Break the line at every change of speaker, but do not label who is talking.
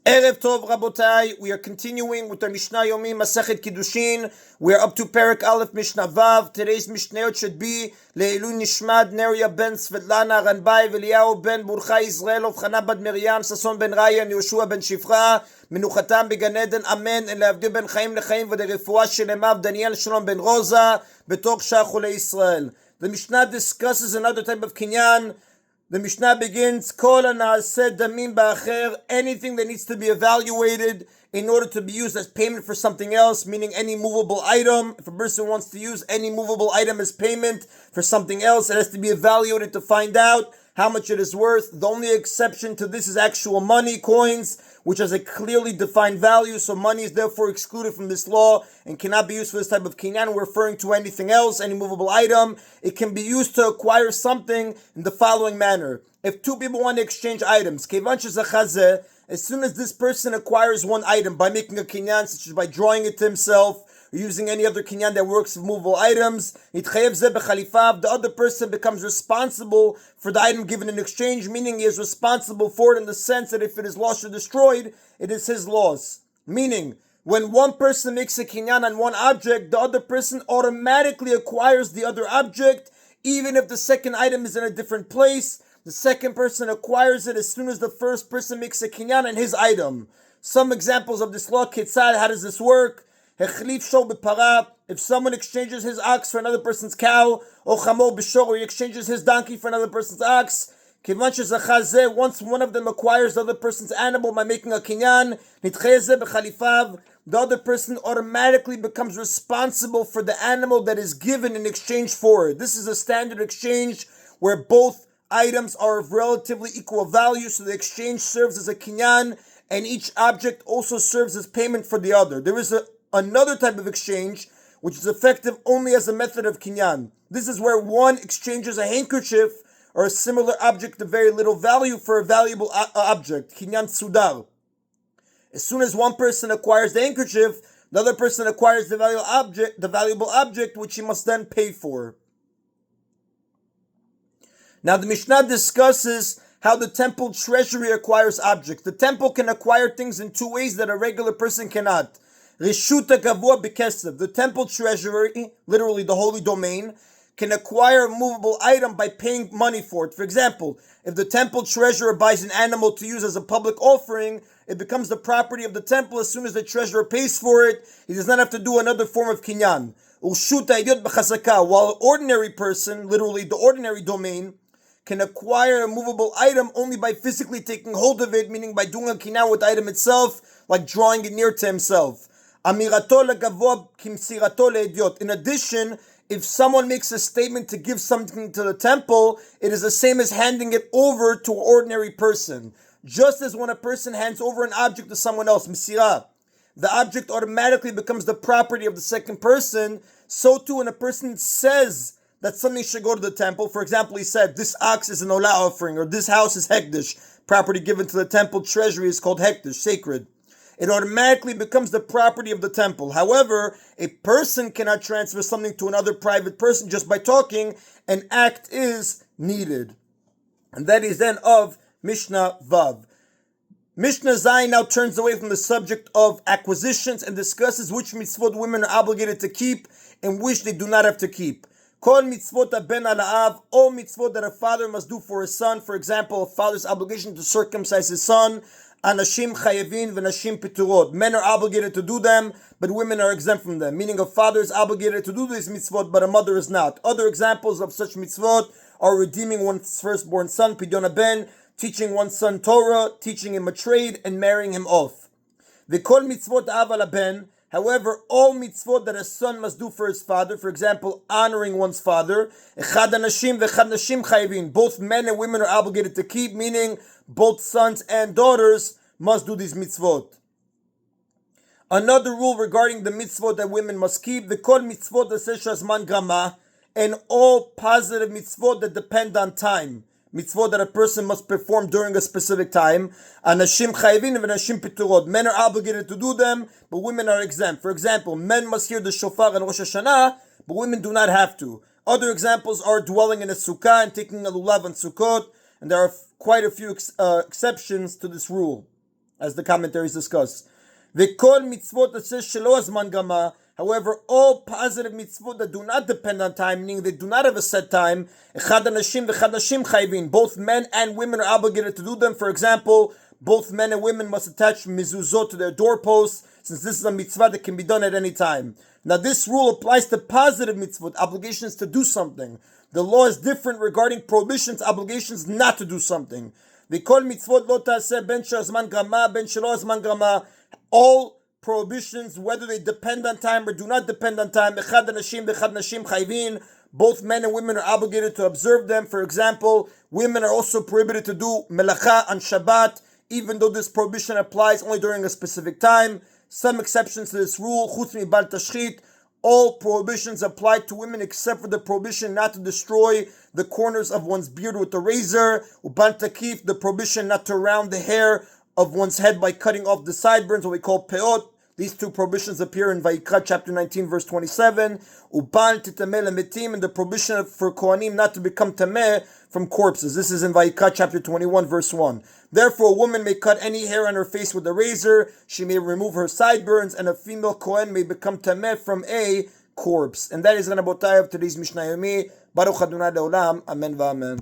Erev Tov Rabotai, we are continuing with our Mishna Yomi, Masechet Kiddushin. We are up to Perek Aleph, Mishnah Vav. Today's Mishnayot should be Le'ilu Nishmad, Neria ben Svetlana, Ranbai, Veliyahu ben Burcha, Israel, Ovchana bad Miriam, Sason ben Raya, Yoshua ben Shifra, Menuchatam began Eden, Amen, and Le'avdir ben Chaim Lechaim, V'derefua Shelemav, Daniel Shalom ben Rosa, Betok Shachule Israel. The Mishnah discusses another type of kinyan. The Mishnah begins, Kol ha'na'aseh damim ba'acher, anything that needs to be evaluated in order to be used as payment for something else, meaning any movable item. If a person wants to use any movable item as payment for something else, it has to be evaluated to find out how much it is worth. The only exception to this is actual money, coins, which has a clearly defined value, so money is therefore excluded from this law and cannot be used for this type of kinyan. We're referring to anything else, any movable item. It can be used to acquire something in the following manner. If two people want to exchange items, as soon as this person acquires one item by making a kinyan, such as by drawing it to himself, or using any other kinyan that works with movable items, the other person becomes responsible for the item given in exchange, meaning he is responsible for it in the sense that if it is lost or destroyed, it is his loss. Meaning, when one person makes a kinyan on one object, the other person automatically acquires the other object, even if the second item is in a different place. The second person acquires it as soon as the first person makes a kinyan on his item. Some examples of this law, Ketzad, how does this work? If someone exchanges his ox for another person's cow, or he exchanges his donkey for another person's ox, once one of them acquires the other person's animal by making a kinyan, the other person automatically becomes responsible for the animal that is given in exchange for it. This is a standard exchange where both items are of relatively equal value, so the exchange serves as a kinyan, and each object also serves as payment for the other. There is another type of exchange which is effective only as a method of kinyan. This is where one exchanges a handkerchief or a similar object of very little value for a valuable object, kinyan sudar. As soon as one person acquires the handkerchief, the other person acquires the valuable object, which he must then pay for. Now the Mishnah discusses how the temple treasury acquires objects. The temple can acquire things in two ways that a regular person cannot. Rishuta kavua b'kesev. The temple treasury, literally the holy domain, can acquire a movable item by paying money for it. For example, if the temple treasurer buys an animal to use as a public offering, it becomes the property of the temple as soon as the treasurer pays for it. He does not have to do another form of kinyan. While an ordinary person, literally the ordinary domain, can acquire a movable item only by physically taking hold of it, meaning by doing a kinyan with the item itself, like drawing it near to himself. In addition, if someone makes a statement to give something to the temple, it is the same as handing it over to an ordinary person. Just as when a person hands over an object to someone else, misira, the object automatically becomes the property of the second person, so too when a person says that something should go to the temple, for example, he said, this ox is an olah offering, or this house is hekdesh, property given to the temple treasury is called hekdesh, sacred. It automatically becomes the property of the temple. However, a person cannot transfer something to another private person just by talking. An act is needed. And that is then of Mishnah Vav. Mishnah Zayin now turns away from the subject of acquisitions and discusses which mitzvot women are obligated to keep and which they do not have to keep. Kol mitzvot ben Alayev, all mitzvot that a father must do for his son. For example, a father's obligation to circumcise his son. Nashim chayevin v'nashim piturot. Men are obligated to do them, but women are exempt from them. Meaning a father is obligated to do these mitzvot, but a mother is not. Other examples of such mitzvot are redeeming one's firstborn son, pidyon ben, teaching one's son Torah, teaching him a trade, and marrying him off. V'kol mitzvot av ala ben. However, all mitzvot that a son must do for his father, for example, honoring one's father, echad nashim v'echad nashim chayevin. Both men and women are obligated to keep, meaning both sons and daughters must do these mitzvot. Another rule regarding the mitzvot that women must keep, the kol mitzvot shazman grama, and all positive mitzvot that depend on time. Mitzvot that a person must perform during a specific time. Anashim chayvin and anashim piturot. Men are obligated to do them, but women are exempt. For example, men must hear the shofar and Rosh Hashanah, but women do not have to. Other examples are dwelling in a sukkah and taking a lulav on Sukkot, and there are quite a few exceptions to this rule. as the commentaries discuss. V'kol mitzvot that says shelo hazman gama. However, all positive mitzvot that do not depend on time, meaning they do not have a set time, echad Nashim v'echad Nashim chayvin. Both men and women are obligated to do them. For example, both men and women must attach mezuzot to their doorposts, since this is a mitzvah that can be done at any time. Now, this rule applies to positive mitzvot, obligations to do something. The law is different regarding prohibitions, obligations not to do something. V'kol mitzvot lo ta'aseh ben shehazman gama, ben shelo hazman gama. All prohibitions, whether they depend on time or do not depend on time, echad Nashim v'echad Nashim chayvin. Both men and women are obligated to observe them. For example, women are also prohibited to do melacha on Shabbat, even though this prohibition applies only during a specific time. Some exceptions to this rule, chutz mibal tashchit, all prohibitions apply to women except for the prohibition not to destroy the corners of one's beard with a razor, uban takif, the prohibition not to round the hair of one's head by cutting off the sideburns, what we call peot. These two prohibitions appear in Vayikra chapter 19 verse 27. Uban titameh lemetim, and the prohibition for Kohanim not to become tameh from corpses. This is in Vayikra chapter 21 verse 1. Therefore, a woman may cut any hair on her face with a razor. She may remove her sideburns, and a female Kohen may become tameh from a corpse. And that is the Rabotai of today's Mishna Yomi. Baruch Adonai Leolam. Amen v'amen.